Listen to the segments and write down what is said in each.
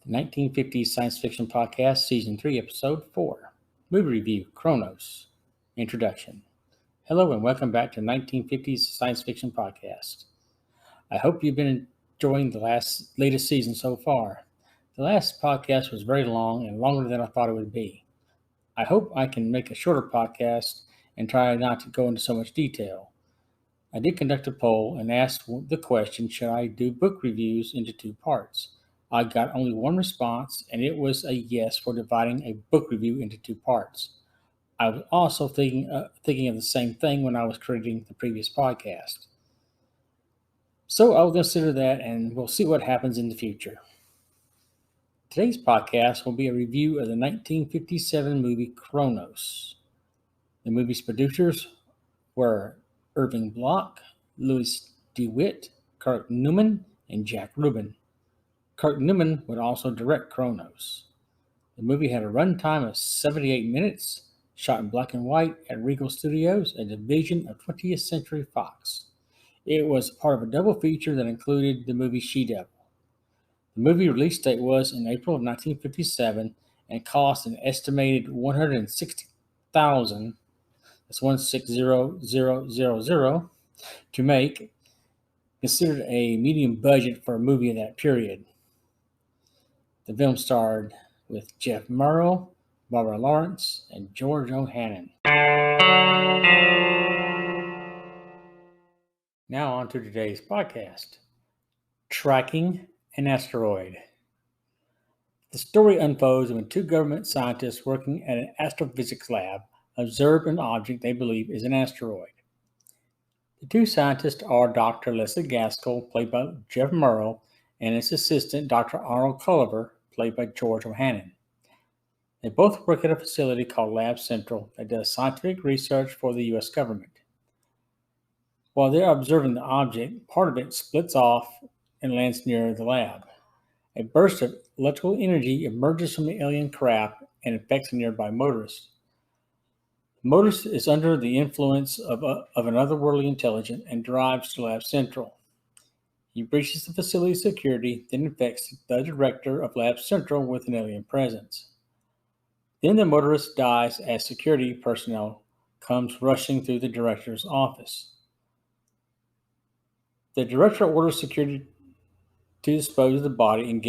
1950s Science Fiction Podcast, Season 3, Episode 4. Movie Review, Kronos. Introduction. Hello and welcome back to 1950s Science Fiction Podcast. I hope you've been enjoying the latest season so far. The last podcast was very long and longer than I thought it would be. I hope I can make a shorter podcast and try not to go into so much detail. I did conduct a poll and asked the question, should I do book reviews into two parts? I got only one response, and it was a yes for dividing a book review into two parts. I was also thinking of the same thing when I was creating the previous podcast. So I'll consider that, and we'll see what happens in the future. Today's podcast will be a review of the 1957 movie Kronos. The movie's producers were Irving Bloch, Louis DeWitt, Kirk Newman, and Jack Rubin. Kirk Newman would also direct Kronos. The movie had a runtime of 78 minutes, shot in black and white at Regal Studios, a division of 20th Century Fox. It was part of a double feature that included the movie She-Devil. The movie release date was in April of 1957 and cost an estimated $160,000, that's 160,000, to make, considered a medium budget for a movie of that period. The film starred with Jeff Murrow, Barbara Lawrence, and George O'Hannon. Now on to today's podcast. Tracking an asteroid. The story unfolds when two government scientists working at an astrophysics lab observe an object they believe is an asteroid. The two scientists are Dr. Leslie Gaskell, played by Jeff Murrow, and his assistant, Dr. Arnold Culliver, played by George O'Hannon. They both work at a facility called Lab Central that does scientific research for the U.S. government. While they're observing the object, part of it splits off and lands near the lab. A burst of electrical energy emerges from the alien craft and affects a nearby motorist. The motorist is under the influence of an otherworldly intelligence and drives to Lab Central. He breaches the facility's security, then infects the director of Lab Central with an alien presence. Then the motorist dies as security personnel comes rushing through the director's office. The director orders security to dispose of the body and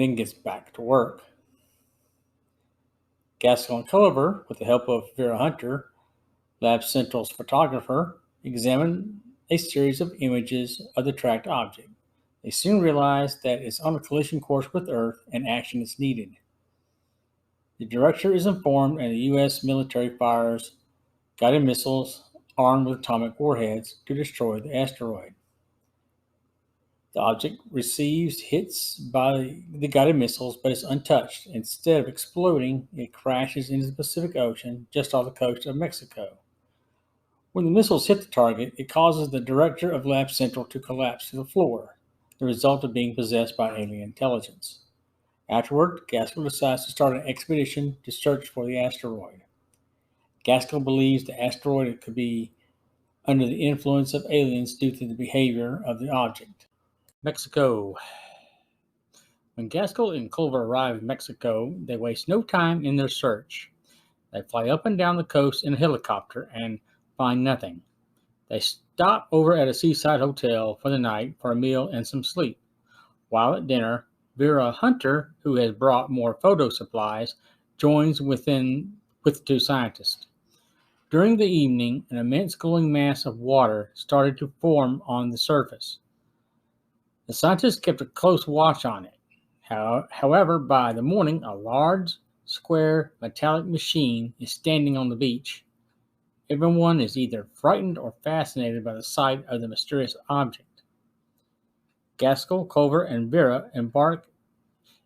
then gets back to work. Gaskell and Culliver, with the help of Vera Hunter, Lab Central's photographer, examine a series of images of the tracked object. They soon realize that it's on a collision course with Earth and action is needed. The director is informed and the U.S. military fires guided missiles armed with atomic warheads to destroy the asteroid. The object receives hits by the guided missiles but is untouched. Instead of exploding, it crashes into the Pacific Ocean just off the coast of Mexico. When the missiles hit the target, it causes the director of Lab Central to collapse to the floor, the result of being possessed by alien intelligence. Afterward, Gaskell decides to start an expedition to search for the asteroid. Gaskell believes the asteroid could be under the influence of aliens due to the behavior of the object. Mexico. When Gaskell and Culver arrive in Mexico, they waste no time in their search. They fly up and down the coast in a helicopter and find nothing. They stop over at a seaside hotel for the night for a meal and some sleep. While at dinner, Vera Hunter, who has brought more photo supplies, joins with the two scientists. During the evening, an immense glowing mass of water started to form on the surface. The scientists kept a close watch on it. However, by the morning, a large, square, metallic machine is standing on the beach. Everyone is either frightened or fascinated by the sight of the mysterious object. Gaskell, Culver, and Vera embark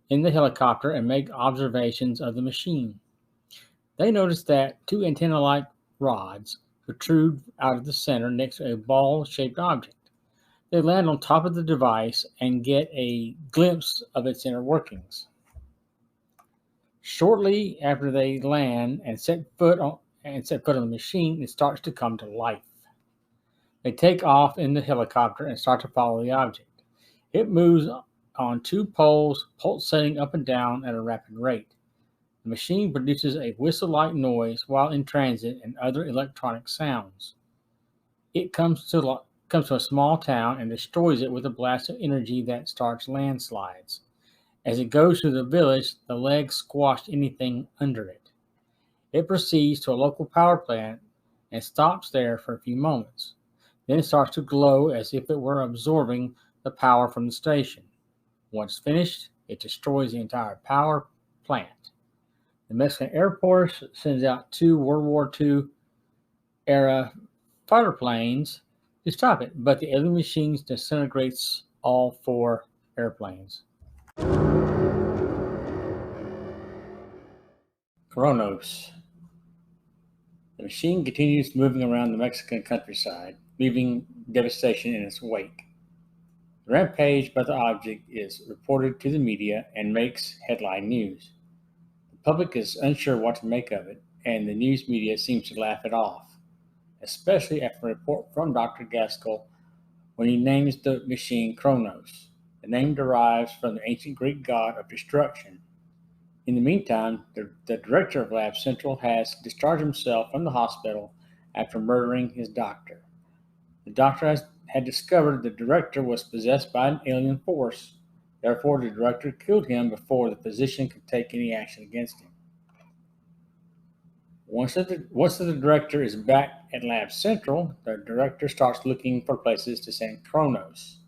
in the helicopter and make observations of the machine. They notice that two antenna-like rods protrude out of the center next to a ball-shaped object. They land on top of the device and get a glimpse of its inner workings. Shortly after they land and set foot on the machine, it starts to come to life. They take off in the helicopter and start to follow the object. It moves on two poles, pulsating up and down at a rapid rate. The machine produces a whistle-like noise while in transit and other electronic sounds. It comes to a small town and destroys it with a blast of energy that starts landslides. As it goes through the village, the legs squash anything under it. It proceeds to a local power plant and stops there for a few moments. Then it starts to glow as if it were absorbing the power from the station. Once finished, it destroys the entire power plant. The Mexican Air Force sends out two World War II era fighter planes to stop it, but the alien machines disintegrates all four airplanes. Kronos. The machine continues moving around the Mexican countryside, leaving devastation in its wake. The rampage by the object is reported to the media and makes headline news. The public is unsure what to make of it, and the news media seems to laugh it off, especially after a report from Dr. Gaskell when he names the machine Kronos. The name derives from the ancient Greek god of destruction. In the meantime, the director of Lab Central has discharged himself from the hospital after murdering his doctor. The doctor had discovered the director was possessed by an alien force. Therefore, the director killed him before the physician could take any action against him. Once the director is back at Lab Central, the director starts looking for places to send Kronos.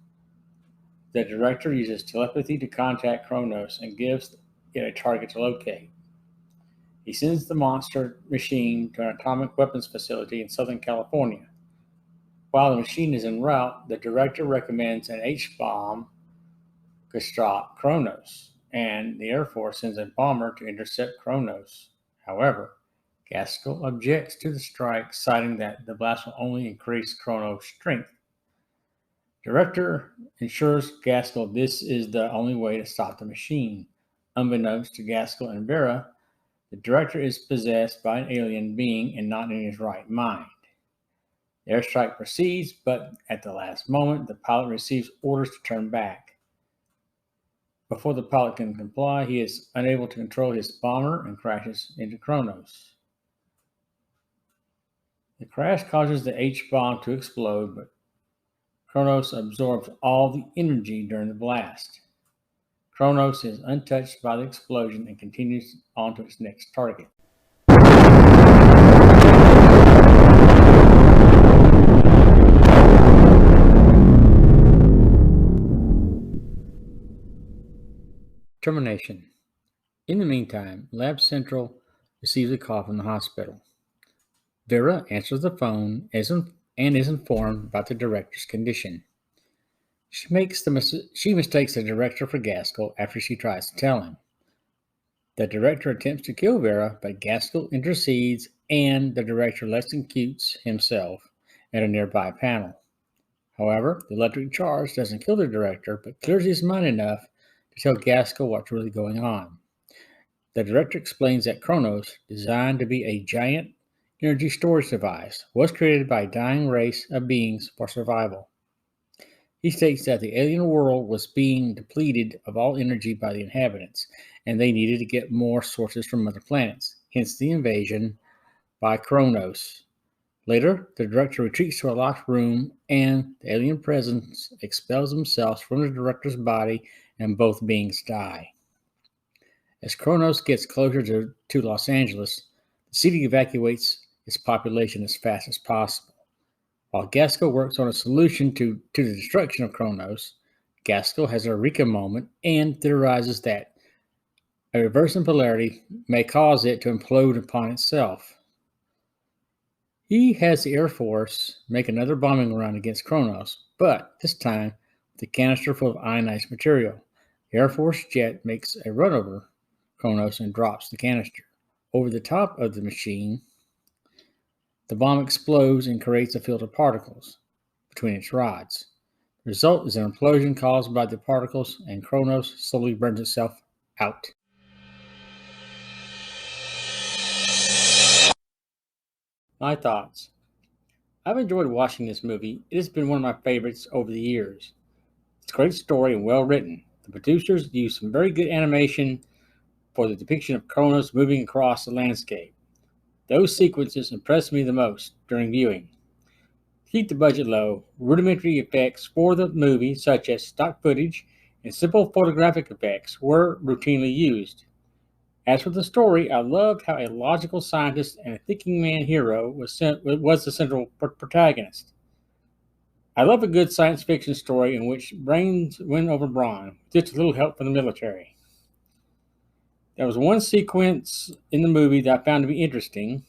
The director uses telepathy to contact Kronos and gives it a target to locate. He sends the monster machine to an atomic weapons facility in Southern California. While the machine is en route, the director recommends an H-bomb could stop Kronos, and the Air Force sends a bomber to intercept Kronos. However, Gaskell objects to the strike, citing that the blast will only increase Kronos' strength. Director assures Gaskell this is the only way to stop the machine. Unbeknownst to Gaskell and Vera, the director is possessed by an alien being and not in his right mind. The airstrike proceeds, but at the last moment, the pilot receives orders to turn back. Before the pilot can comply, he is unable to control his bomber and crashes into Kronos. The crash causes the H-bomb to explode, but Kronos absorbs all the energy during the blast. Kronos is untouched by the explosion and continues on to its next target. Termination. In the meantime, Lab Central receives a call from the hospital. Vera answers the phone and is informed about the director's condition. She mistakes the director for Gaskell after she tries to tell him. The director attempts to kill Vera, but Gaskell intercedes and the director electrocutes himself at a nearby panel. However, the electric charge doesn't kill the director, but clears his mind enough to tell Gaskell what's really going on. The director explains that Kronos, designed to be a giant energy storage device, was created by a dying race of beings for survival. He states that the alien world was being depleted of all energy by the inhabitants, and they needed to get more sources from other planets, hence the invasion by Kronos. Later, the director retreats to a locked room, and the alien presence expels themselves from the director's body, and both beings die. As Kronos gets closer to Los Angeles, the city evacuates its population as fast as possible. While Gaskell works on a solution to the destruction of Kronos, Gaskell has a eureka moment and theorizes that a reverse in polarity may cause it to implode upon itself. He has the Air Force make another bombing run against Kronos, but this time with a canister full of ionized material. The Air Force jet makes a run over Kronos and drops the canister. Over the top of the machine, the bomb explodes and creates a field of particles between its rods. The result is an implosion caused by the particles, and Kronos slowly burns itself out. My thoughts. I've enjoyed watching this movie. It has been one of my favorites over the years. It's a great story and well written. The producers used some very good animation for the depiction of Kronos moving across the landscape. Those sequences impressed me the most during viewing. To keep the budget low, rudimentary effects for the movie, such as stock footage and simple photographic effects, were routinely used. As for the story, I loved how a logical scientist and a thinking man hero was the central protagonist. I love a good science fiction story in which brains win over brawn, with just a little help from the military. There was one sequence in the movie that I found to be interesting.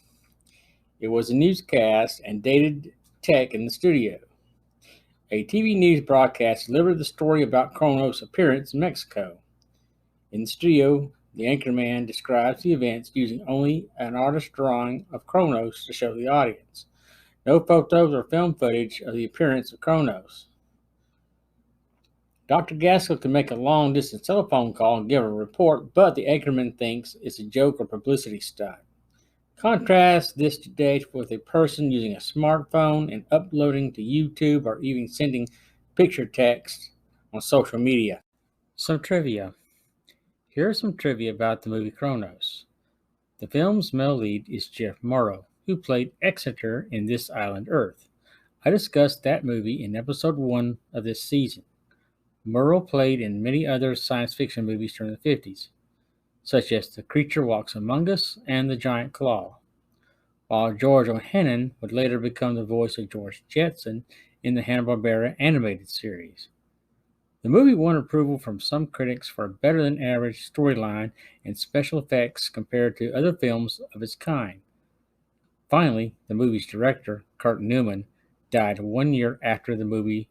It was a newscast and dated tech in the studio. A TV news broadcast delivered the story about Kronos' appearance in Mexico. In the studio, the anchorman describes the events using only an artist's drawing of Kronos to show the audience. No photos or film footage of the appearance of Kronos. Dr. Gaskell can make a long-distance telephone call and give a report, but the anchorman thinks it's a joke or publicity stunt. Contrast this today with a person using a smartphone and uploading to YouTube or even sending picture text on social media. Some trivia. Here are some trivia about the movie Kronos. The film's male lead is Jeff Morrow, who played Exeter in This Island Earth. I discussed that movie in episode 1 of this season. Morrow played in many other science fiction movies during the 50s, such as The Creature Walks Among Us and The Giant Claw, while George O'Hannon would later become the voice of George Jetson in the Hanna-Barbera animated series. The movie won approval from some critics for a better-than-average storyline and special effects compared to other films of its kind. Finally, the movie's director, Kurt Newman, died 1 year after the movie's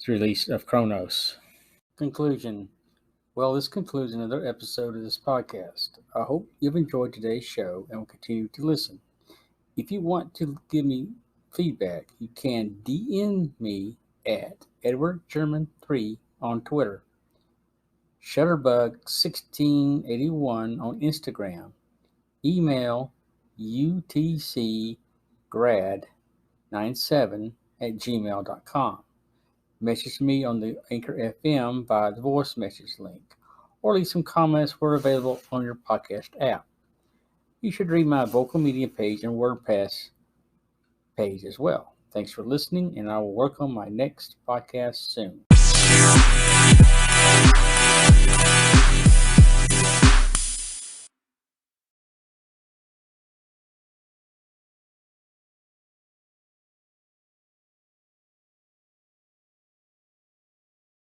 release of Kronos. Conclusion. Well, this concludes another episode of this podcast. I hope you've enjoyed today's show and will continue to listen. If you want to give me feedback, you can DM me at EdwardGerman3 on Twitter, Shutterbug1681 on Instagram, email utcgrad97@gmail.com. Message me on the Anchor FM via the voice message link, or leave some comments where available on your podcast app. You should read my vocal media page and WordPress page as well. Thanks for listening, and I will work on my next podcast soon.